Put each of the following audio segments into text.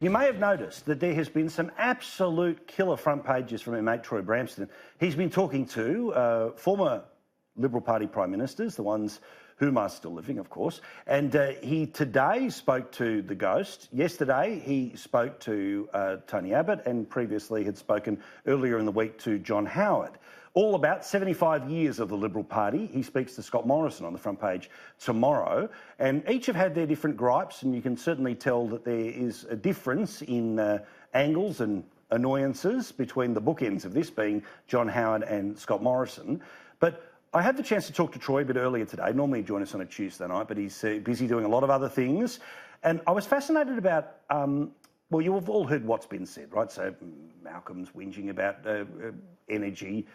You may have noticed that there has been some absolute killer front pages from our mate Troy Bramston. He's been talking to former Liberal Party Prime Ministers, the ones whom are still living, of course, and he today spoke to the Ghost. Yesterday he spoke to Tony Abbott, and previously had spoken earlier in the week to John Howard. All about 75 years of the Liberal Party. He speaks to Scott Morrison on the front page tomorrow, and each have had their different gripes, and you can certainly tell that there is a difference in angles and annoyances between the bookends of this, being John Howard and Scott Morrison. But I had the chance to talk to Troy a bit earlier today. Normally he'd join us on a Tuesday night, but he's busy doing a lot of other things. And I was fascinated about, well, you've all heard what's been said, right? So Malcolm's whinging about energy.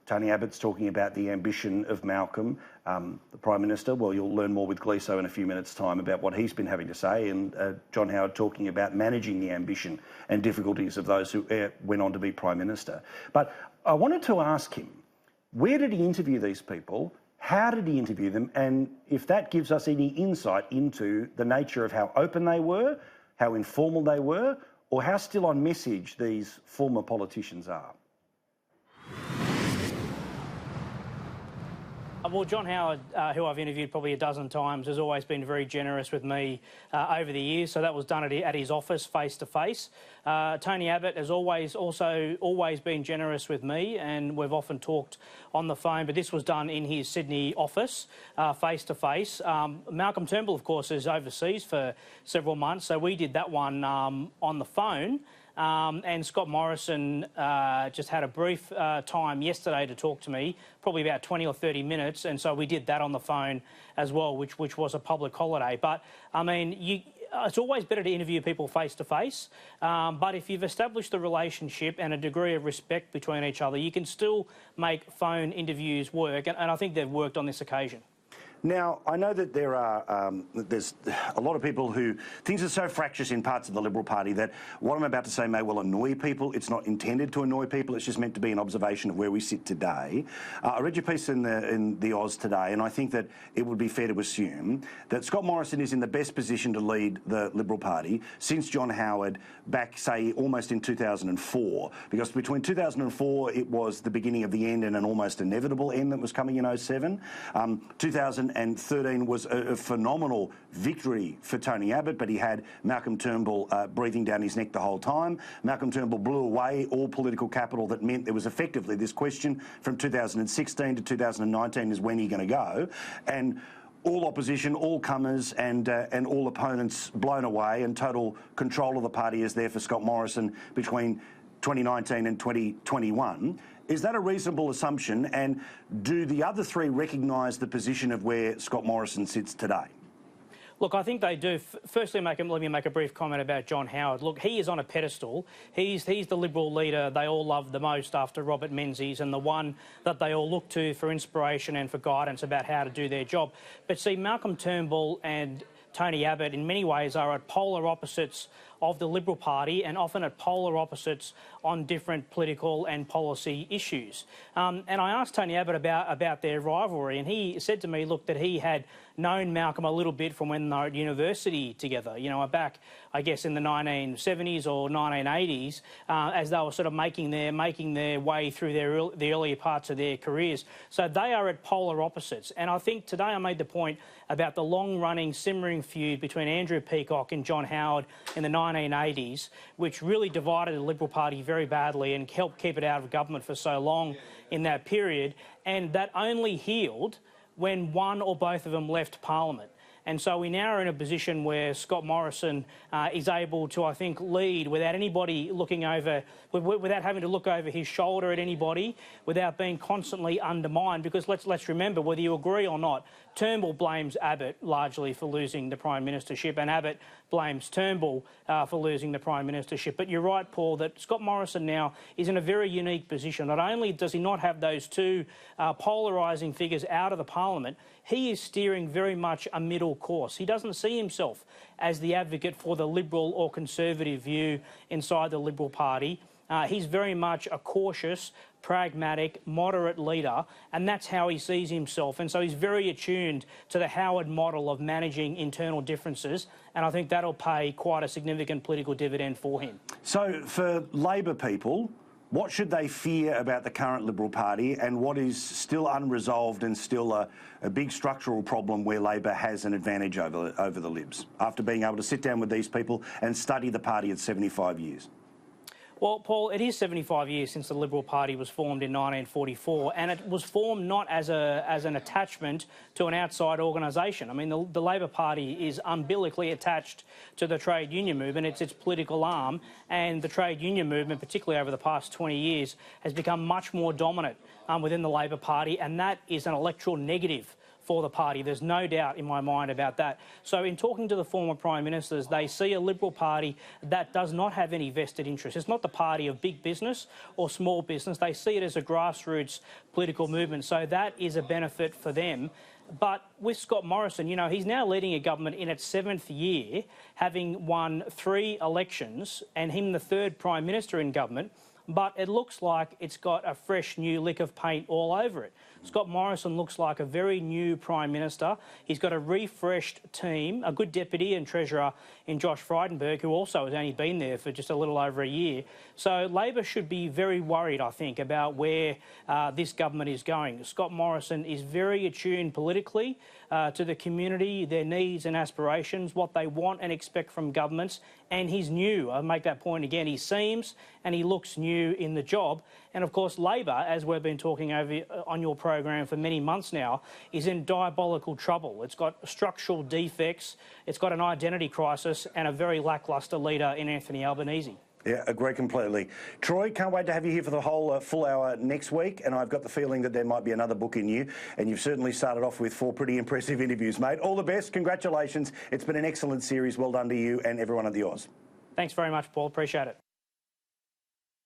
Tony Abbott's talking about the ambition of Malcolm. The Prime Minister, well, you'll learn more with Gleeso in a few minutes' time about what he's been having to say, and John Howard talking about managing the ambition and difficulties of those who went on to be Prime Minister. But I wanted to ask him, where did he interview these people? How did he interview them? And if that gives us any insight into the nature of how open they were, how informal they were, or how still on message these former politicians are. Well, John Howard, who I've interviewed probably a dozen times, has always been very generous with me over the years. So that was done at his office, face to face. Tony Abbott has always been generous with me, and we've often talked on the phone. But this was done in his Sydney office, face to face. Malcolm Turnbull, of course, is overseas for several months, so we did that one on the phone. And Scott Morrison just had a brief time yesterday to talk to me, probably about 20 or 30 minutes, and so we did that on the phone as well, which was a public holiday. But, I mean, it's always better to interview people face to face, but if you've established a relationship and a degree of respect between each other, you can still make phone interviews work, and I think they've worked on this occasion. Now, I know that there's a lot of people who, things are so fractious in parts of the Liberal Party that what I'm about to say may well annoy people. It's not intended to annoy people. It's just meant to be an observation of where we sit today. I read your piece in the Oz today, and I think that it would be fair to assume that Scott Morrison is in the best position to lead the Liberal Party since John Howard back, say, almost in 2004. Because between 2004, it was the beginning of the end and an almost inevitable end that was coming in 07. 2013 was a phenomenal victory for Tony Abbott, but he had Malcolm Turnbull breathing down his neck the whole time. Malcolm Turnbull blew away all political capital that meant there was effectively this question from 2016 to 2019 is when are you going to go? And all opposition, all comers and all opponents blown away, and total control of the party is there for Scott Morrison between 2019 and 2021. Is that a reasonable assumption, and do the other three recognise the position of where Scott Morrison sits today? Look, I think they do. Firstly, let me make a brief comment about John Howard. Look, he is on a pedestal. He's the Liberal leader they all love the most after Robert Menzies, and the one that they all look to for inspiration and for guidance about how to do their job. But see, Malcolm Turnbull and Tony Abbott in many ways are at polar opposites of the Liberal Party, and often at polar opposites on different political and policy issues. And I asked Tony Abbott about their rivalry, and he said to me, look, that he had known Malcolm a little bit from when they were at university together, you know, back, I guess, in the 1970s or 1980s, as they were sort of making their way through the earlier parts of their careers. So they are at polar opposites. And I think today I made the point about the long-running, simmering feud between Andrew Peacock and John Howard in the 1980s, which really divided the Liberal Party very badly and helped keep it out of government for so long in that period. And that only healed when one or both of them left Parliament. And so we now are in a position where Scott Morrison is able to, I think, lead without anybody looking over, without having to look over his shoulder at anybody, without being constantly undermined. Because let's remember, whether you agree or not, Turnbull blames Abbott largely for losing the Prime Ministership, and Abbott blames Turnbull for losing the Prime Ministership. But you're right, Paul, that Scott Morrison now is in a very unique position. Not only does he not have those two polarising figures out of the Parliament, he is steering very much a middle course. He doesn't see himself as the advocate for the Liberal or Conservative view inside the Liberal Party. He's very much a cautious, pragmatic, moderate leader, and that's how he sees himself. And so he's very attuned to the Howard model of managing internal differences, and I think that'll pay quite a significant political dividend for him. So for Labor people, what should they fear about the current Liberal Party, and what is still unresolved and still a big structural problem where Labor has an advantage over the Libs, after being able to sit down with these people and study the party at 75 years? Well, Paul, it is 75 years since the Liberal Party was formed in 1944, and it was formed not as an attachment to an outside organisation. I mean, the Labor Party is umbilically attached to the trade union movement. It's its political arm, and the trade union movement, particularly over the past 20 years, has become much more dominant within the Labor Party, and that is an electoral negative for the party. There's no doubt in my mind about that. So in talking to the former Prime Ministers, they see a Liberal Party that does not have any vested interest. It's not the party of big business or small business. They see it as a grassroots political movement. So that is a benefit for them. But with Scott Morrison, you know, he's now leading a government in its 7th year, having won 3 elections and him the 3rd Prime Minister in government. But it looks like it's got a fresh new lick of paint all over it. Scott Morrison looks like a very new Prime Minister. He's got a refreshed team, a good Deputy and Treasurer in Josh Frydenberg, who also has only been there for just a little over a year. So Labor should be very worried, I think, about where this government is going. Scott Morrison is very attuned politically to the community, their needs and aspirations, what they want and expect from governments, and he's new. I'll make that point again. He seems and he looks new in the job. And of course, Labor, as we've been talking over on your program for many months now, is in diabolical trouble. It's got structural defects, it's got an identity crisis and a very lacklustre leader in Anthony Albanese. Yeah, agree completely. Troy, can't wait to have you here for the whole full hour next week, and I've got the feeling that there might be another book in you, and you've certainly started off with 4 pretty impressive interviews, mate. All the best, congratulations. It's been an excellent series. Well done to you and everyone at the Oz. Thanks very much, Paul. Appreciate it.